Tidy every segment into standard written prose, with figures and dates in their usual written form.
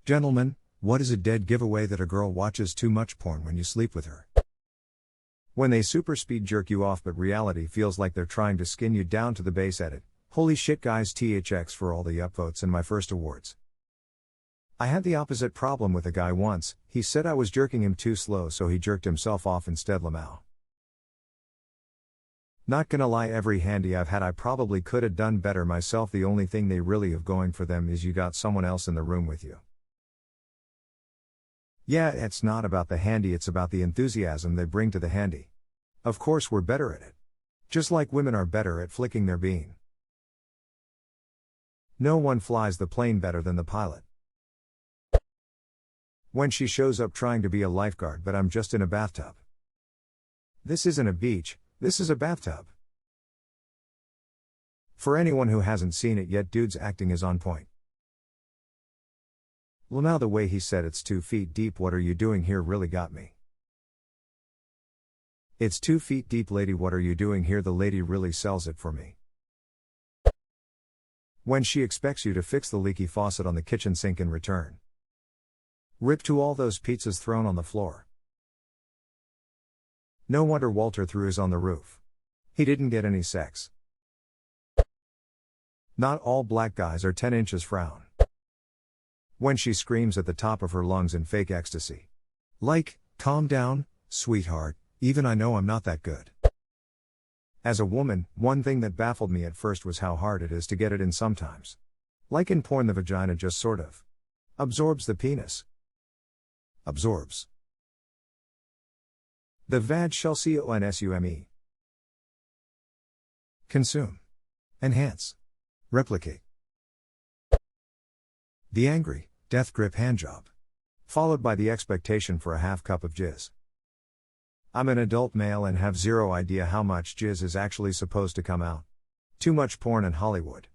Gentlemen, what is a dead giveaway that a girl watches too much porn when you sleep with her? When they super speed jerk you off but reality feels like they're trying to skin you down to the base edit. Holy shit guys, THX for all the upvotes and my first awards. I had the opposite problem with a guy once. He said I was jerking him too slow, so he jerked himself off instead. Lamau. Not gonna lie, every handy I've had I probably could have done better myself. The only thing they really have going for them is you got someone else in the room with you. Yeah, it's not about the handy, it's about the enthusiasm they bring to the handy. Of course we're better at it. Just like women are better at flicking their bean. No one flies the plane better than the pilot. When she shows up trying to be a lifeguard but I'm just in a bathtub. This isn't a beach, this is a bathtub. For anyone who hasn't seen it yet, dude's acting is on point. Well, now the way he said it's 2 feet deep, what are you doing here, really got me. It's 2 feet deep, lady, what are you doing here? The lady really sells it for me. When she expects you to fix the leaky faucet on the kitchen sink in return. Rip to all those pizzas thrown on the floor. No wonder Walter threw his on the roof. He didn't get any sex. Not all black guys are 10 inches frown. When she screams at the top of her lungs in fake ecstasy. Like, calm down, sweetheart, even I know I'm not that good. As a woman, one thing that baffled me at first was how hard it is to get it in sometimes. Like in porn, the vagina just sort of absorbs the penis. Absorbs. The vag shall consume. Consume. Enhance. Replicate. The angry, death grip handjob. Followed by the expectation for a half cup of jizz. I'm an adult male and have zero idea how much jizz is actually supposed to come out. Too much porn in Hollywood.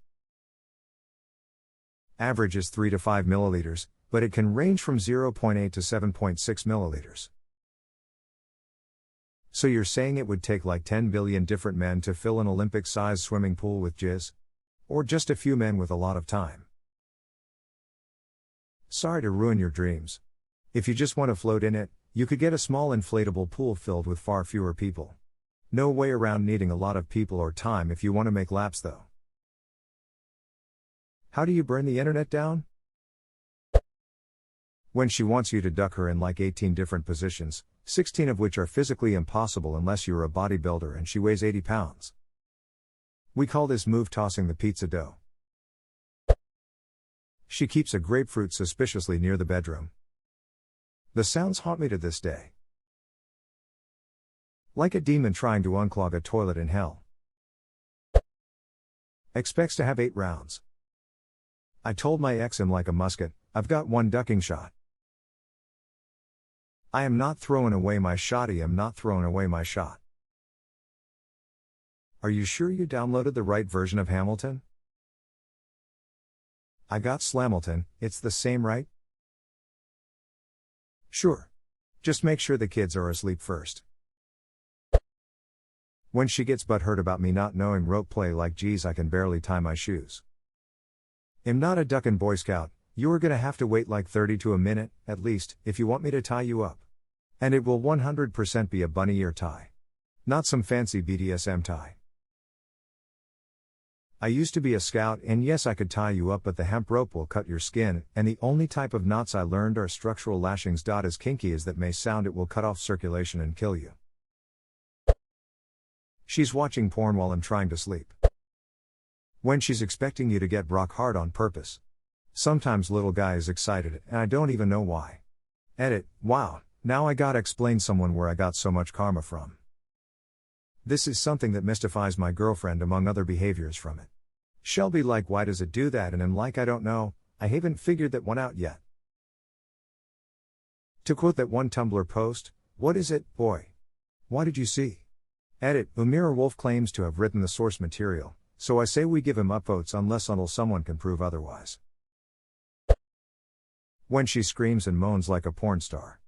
Average is 3 to 5 milliliters, but it can range from 0.8 to 7.6 milliliters. So you're saying it would take like 10 billion different men to fill an Olympic-sized swimming pool with jizz? Or just a few men with a lot of time? Sorry to ruin your dreams. If you just want to float in it, you could get a small inflatable pool filled with far fewer people. No way around needing a lot of people or time if you want to make laps though. How do you burn the internet down? When she wants you to duck her in like 18 different positions, 16 of which are physically impossible unless you're a bodybuilder and she weighs 80 pounds. We call this move tossing the pizza dough. She keeps a grapefruit suspiciously near the bedroom. The sounds haunt me to this day. Like a demon trying to unclog a toilet in hell. Expects to have 8 rounds. I told my ex I'm like a musket, I've got 1 ducking shot. I am not throwing away my shotty, I'm not throwing away my shot. Are you sure you downloaded the right version of Hamilton? I got Slamilton, it's the same, right? Sure. Just make sure the kids are asleep first. When she gets butthurt about me not knowing rope play, like geez, I can barely tie my shoes. I'm not a duckin' Boy Scout, you're gonna have to wait like 30 to a minute, at least, if you want me to tie you up. And it will 100% be a bunny ear tie. Not some fancy BDSM tie. I used to be a scout and yes I could tie you up, but the hemp rope will cut your skin, and the only type of knots I learned are structural lashings. As kinky as that may sound, it will cut off circulation and kill you. She's watching porn while I'm trying to sleep. When she's expecting you to get rock hard on purpose. Sometimes little guy is excited and I don't even know why. Edit, wow, now I gotta explain someone where I got so much karma from. This is something that mystifies my girlfriend among other behaviors from it. She'll be like, why does it do that? And I'm like, I don't know, I haven't figured that one out yet. To quote that one Tumblr post, what is it, boy? What did you see? Edit, Umira Wolf claims to have written the source material, so I say we give him upvotes until someone can prove otherwise. When she screams and moans like a porn star.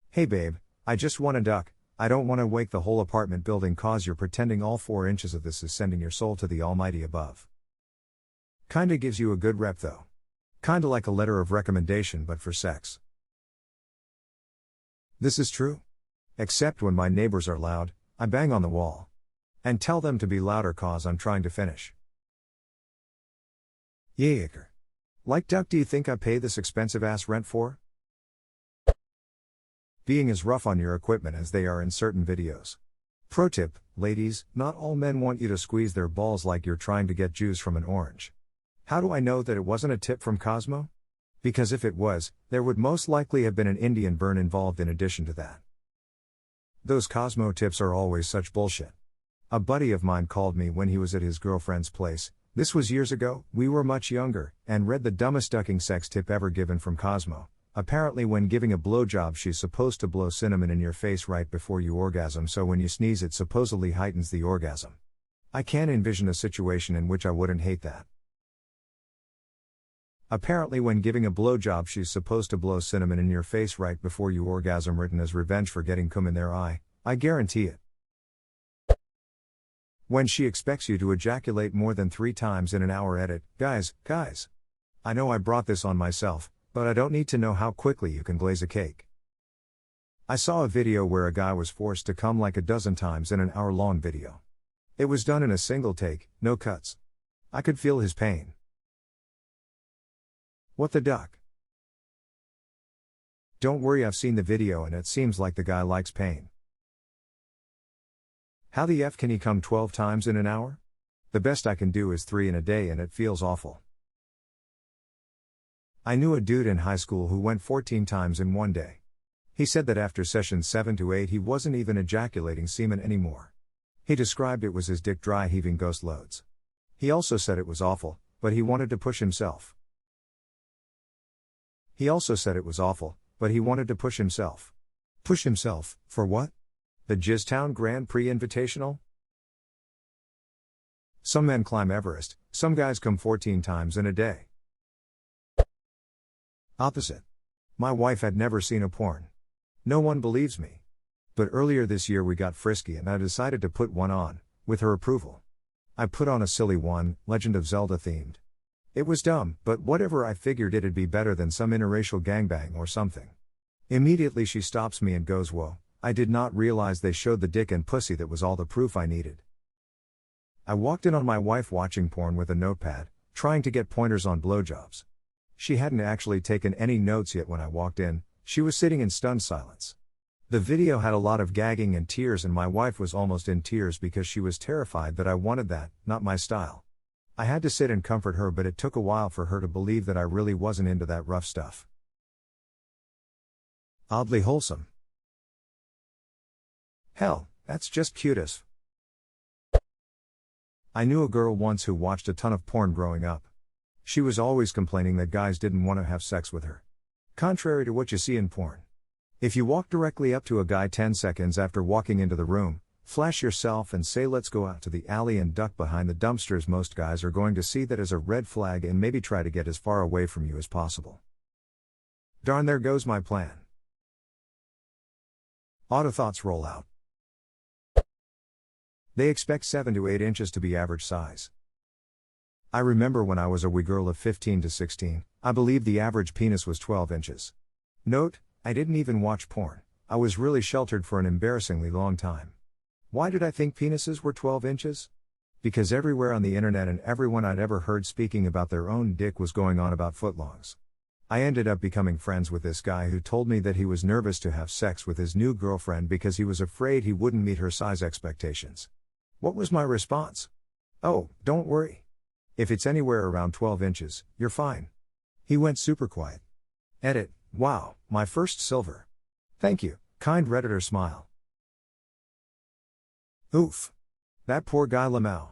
Hey babe, I just want a duck. I don't want to wake the whole apartment building cause you're pretending all 4 inches of this is sending your soul to the almighty above. Kinda gives you a good rep though. Kinda like a letter of recommendation but for sex. This is true. Except when my neighbors are loud, I bang on the wall. And tell them to be louder cause I'm trying to finish. Yaker. Like duck, do you think I pay this expensive ass rent for? Being as rough on your equipment as they are in certain videos. Pro tip, ladies, not all men want you to squeeze their balls like you're trying to get juice from an orange. How do I know that it wasn't a tip from Cosmo? Because if it was, there would most likely have been an Indian burn involved in addition to that. Those Cosmo tips are always such bullshit. A buddy of mine called me when he was at his girlfriend's place, this was years ago, we were much younger, and read the dumbest ducking sex tip ever given from Cosmo. Apparently when giving a blowjob she's supposed to blow cinnamon in your face right before you orgasm, so when you sneeze it supposedly heightens the orgasm. I can't envision a situation in which I wouldn't hate that. Apparently when giving a blowjob she's supposed to blow cinnamon in your face right before you orgasm, written as revenge for getting cum in their eye, I guarantee it. When she expects you to ejaculate more than 3 times in an hour, edit, guys. I know I brought this on myself, but I don't need to know how quickly you can glaze a cake. I saw a video where a guy was forced to come like a dozen times in an hour-long video. It was done in a single take, no cuts. I could feel his pain. What the duck? Don't worry, I've seen the video and it seems like the guy likes pain. How the F can he come 12 times in an hour? The best I can do is 3 in a day and it feels awful. I knew a dude in high school who went 14 times in one day. He said that after sessions 7 to 8 he wasn't even ejaculating semen anymore. He described it was his dick dry heaving ghost loads. He also said it was awful, but he wanted to push himself. Push himself, for what? The Jizztown Grand Prix Invitational? Some men climb Everest, some guys come 14 times in a day. Opposite. My wife had never seen a porn. No one believes me. But earlier this year we got frisky and I decided to put one on, with her approval. I put on a silly one, Legend of Zelda themed. It was dumb, but whatever, I figured it'd be better than some interracial gangbang or something. Immediately she stops me and goes, whoa, I did not realize they showed the dick and pussy. That was all the proof I needed. I walked in on my wife watching porn with a notepad, trying to get pointers on blowjobs. She hadn't actually taken any notes yet when I walked in, she was sitting in stunned silence. The video had a lot of gagging and tears and my wife was almost in tears because she was terrified that I wanted that, not my style. I had to sit and comfort her, but it took a while for her to believe that I really wasn't into that rough stuff. Oddly wholesome. Hell, that's just cute as. I knew a girl once who watched a ton of porn growing up. She was always complaining that guys didn't want to have sex with her. Contrary to what you see in porn. If you walk directly up to a guy 10 seconds after walking into the room, flash yourself and say let's go out to the alley and duck behind the dumpsters, most guys are going to see that as a red flag and maybe try to get as far away from you as possible. Darn, there goes my plan. Auto thoughts roll out. They expect 7 to 8 inches to be average size. I remember when I was a wee girl of 15 to 16, I believed the average penis was 12 inches. Note, I didn't even watch porn. I was really sheltered for an embarrassingly long time. Why did I think penises were 12 inches? Because everywhere on the internet and everyone I'd ever heard speaking about their own dick was going on about footlongs. I ended up becoming friends with this guy who told me that he was nervous to have sex with his new girlfriend because he was afraid he wouldn't meet her size expectations. What was my response? Oh, don't worry. If it's anywhere around 12 inches, you're fine. He went super quiet. Edit, wow, my first silver. Thank you, kind Redditor smile. Oof. That poor guy Lamau.